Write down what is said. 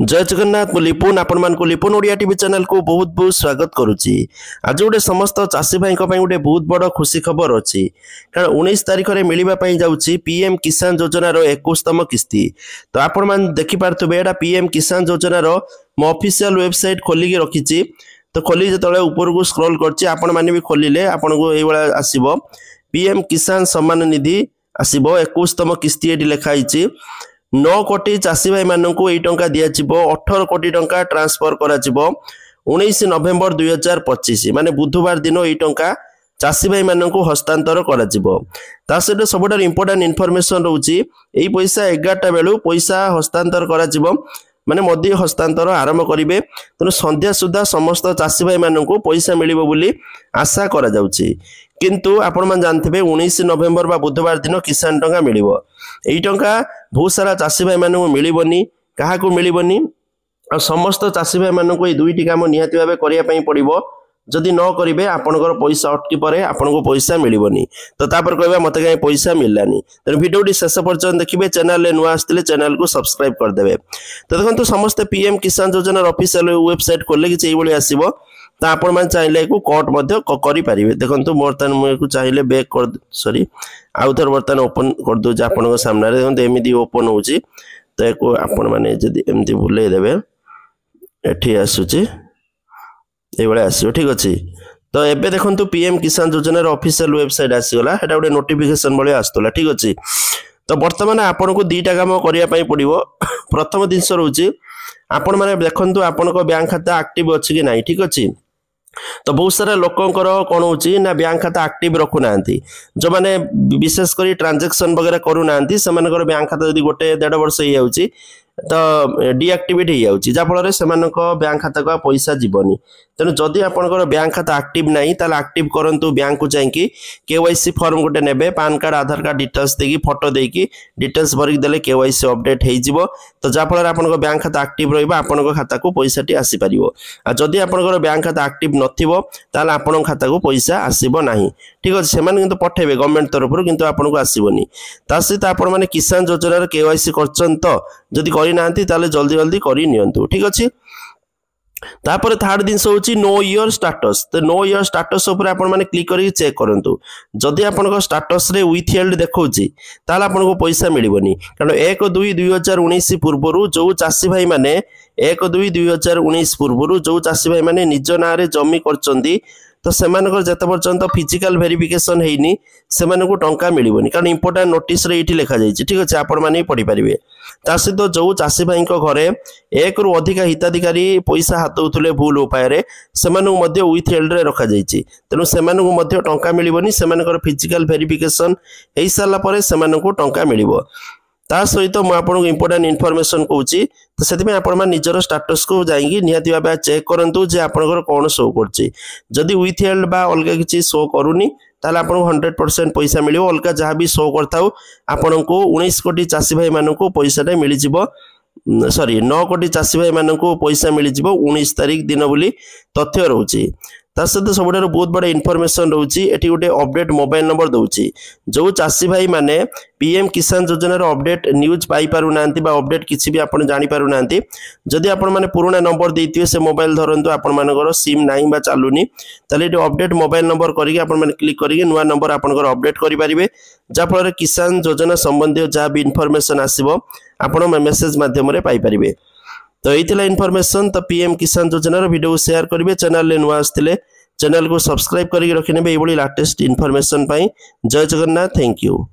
जय जगन्नाथ मु लिपुन आपण मान को लिपुन ओडिया टीवी चैनल को बहुत बहुत स्वागत करुच्ची। आज गोटे समस्त चाषी भाई गोटे बहुत बड़ खुशी खबर अच्छी कारण 19 तारिख में मिलवाई जाऊँगी पीएम किसान योजनार 21तम किस्ती। तो आपण मान देखिपे एटा पीएम किसान योजनार मो ऑफिशियल वेबसाइट खोलिक रखी। तो खोली जो ऊपर को स्क्रॉल कर भी खोलिले आपन को ये आसब पीएम किसान सम्मान निधि आसब 21तम किस्ती ये लिखाई 9 कोटी चाषी भाई मानक यही टंका दिज्व 18 कोटी टंका ट्रांसफर कर 19 नवेम्बर 2025 माने बुधवार दिन यही टंका चाषी भाई मानक हस्तांतर कर सहित सब इंपोर्टेंट इनफॉरमेशन रोचे यही पैसा 11टा बेलू पैसा हस्तांतर कर माने मध्य हस्तांतर आरंभ करेंगे। तेणु संध्या सुधा समस्त चाषी भाई मानक पैसा मिलिबो बोली आशा करा जाउची। किंतु आपण मान जानथिबे 19 नवेम्बर बा बुधवार दिन किसान टंका मिलिबो। एई टंका बहुत सारा चाषी भाई मानक मिलिबोनी काहाकू मिलिबोनी आ समस्त चाषी भाई मानक ए दुईटी काम निहाती भाबे करिया पई पड़िबो। जदि न करिवे आपनकर पैसा अटकी परे आपनको पैसा मिलिबोनी। तो तापर कहबा मते काई पैसा मिललानी। तेणु वीडियोटी शेष पर्यंत देखिबे। चैनल ले नुआ आस्तिले चैनल को सब्सक्राइब कर देबे। तो देखंतु समस्त पीएम किसान योजना ऑफिशियल वेबसाइट खोले कि एई बोली आसीबो। तो आपण मान चाहिले को कट मध्य करि परिबे। देखंतु बर्तन मुको चाहिले बैक कर सॉरी आउथर बर्तन ओपन कर दो जे आपनको सामने रे देखंतु एमिदी ओपन होउची। तो एको आपण माने जदि एमिदी भुले देबे एठी आसुची ये आसो ठीक अच्छे। तो एबे देखंतु पीएम किसान योजनार ऑफिशियल वेबसाइट आसीगला हेटा गोटे नोटिफिकेशन भले आस्तला ठीक अच्छे। तो बर्तमान आपन को दुईटा काम करिया पई पड़िबो। प्रथम जिनस रोचे आपण माने देखंतु आपन को बैंक खाता एक्टिव अछि कि नाही ठीक अच्छे। तो बहुत सारा लोकंकर कौन होची ना बैंक खाता एक्टिव रखु नांती जो माने विशेष करी ट्रांजैक्शन वगैरह करू नांती से मानकर बैंक खाता जदी गोटे 1.5 वर्ष हे जाउची तो डीएक्टिवेट हो जाउची जा फल रे सेमानक बैंक खाता को पैसा जीवनी। तेणु जदि आपनकर बैंक खाता एक्टिव नहीं ताले एक्टिव करंतु बैंक को जाइकी केवाईसी फॉर्म गोटे नेबे पान कार्ड आधार कार्ड डिटेल्स देकी फोटो देकी डिटेल्स भरिक देले केवाईसी अपडेट हो जिवो। तो जा फल रे आपनकर बैंक खाता एक्टिव रहइबा आपनकर खाता को पैसाटी आसी परिवो। आ जदि आपनकर बैंक खाता एक्टिव नथिबो ताले आपनकर खाता को पैसा आसीबो नाही ठीक अछि। सेमान किंतु पठेबे गवर्नमेंट तरफ किंतु आपनको आसीबोनी। ता सहित आपण माने किसान योजनार केवाईसी करछन तो जदि करि नांती ताले जल्दी जल्दी करि नियंतु ठीक अछि। तापर थर्ड जिनस होची नो ईयर स्टेटस। तो नो ईयर स्टेटस ऊपर आपण माने क्लिक करी चेक करंतु जदि आपनको स्टेटस रे विथहेल्ड देखौची ताले आपनको पैसा मिलिबोनी कारण 1/2/2019 पूर्वरु जो चाषी भाई माने 1/2/2019 पूर्वरु जो चाषी भाई माने निज ना रे जमी करचंदी तो सेमानकर जते पर्यंत फिजिकल वेरिफिकेशन हेइनी सेमानकु टंका मिलिबोनी कारण इंपोर्टेंट नोटिस रे इठी लिखा जायछि ठीक अछि। आपण माने पढि परिबे। ता सहित जो चाषी भाई घरे 1 रु अधिक हिताधिकारी पैसा हाथउथले भूल उपाय रे सेमानकु मध्य विथहेल्ड रे रखा जायछि। तेनु सेमानकु मध्य टंका मिलिबोनी सेमानकर फिजिकल वेरिफिकेशन हेइ साला परे सेमानकु टंका मिलिबो। ता सहित मु आपनको इंपोर्टेंट इनफॉरमेशन कहूची। तो सेति में आपण मान निजर स्टेटस को जाइगी निहाती भाबे चेक करंतु जे आपनकर कोन शो करछि जदि विथहेल्ड बा अलगा किछि शो करूनी ताले आपनको 100% पैसा मिलिबो। अलगा जहाँ भी शो करथाउ आपनको 19 कोटी चाषी भाई माननको पैसाटा मिलि जिवो सॉरी 9 कोटी चाषी भाई माननको पैसा मिलि जिवो 19 तारिख दिन बोली तथ्य रहउछि। ता सहित सबुठारु बहुत बड़ा इनफॉरमेशन रहउछि एठी गोटे अपडेट मोबाइल नंबर दउछि जो चाषी भाई माने पीएम किसान योजनार अपडेट न्यूज पाई पारु नांती बा अपडेट किछि भी आपण जानि पारु नांती जदि आपण माने पुराना नंबर देइतिवे से मोबाइल धरंतु आपण मानकर सिम नाही बा चालुनी ताले एठी अपडेट मोबाइल नंबर करिके आपण माने क्लिक करिके नुवा नंबर आपनकर अपडेट करि परिबे जा फल रे किसान योजना संबंधी जा भी इनफॉरमेशन आसीबो आपण मेसेज माध्यम रे पाई परिबे। तो यही इनफॉरमेशन। तो पीएम किसान योजनार वीडियो शेयर करेंगे चैनल ले नुआ आसतिले चैनल को सब्सक्राइब करके रखिने ये लेटेस्ट इनफॉरमेशन पाई। जय जगन्नाथ थैंक यू।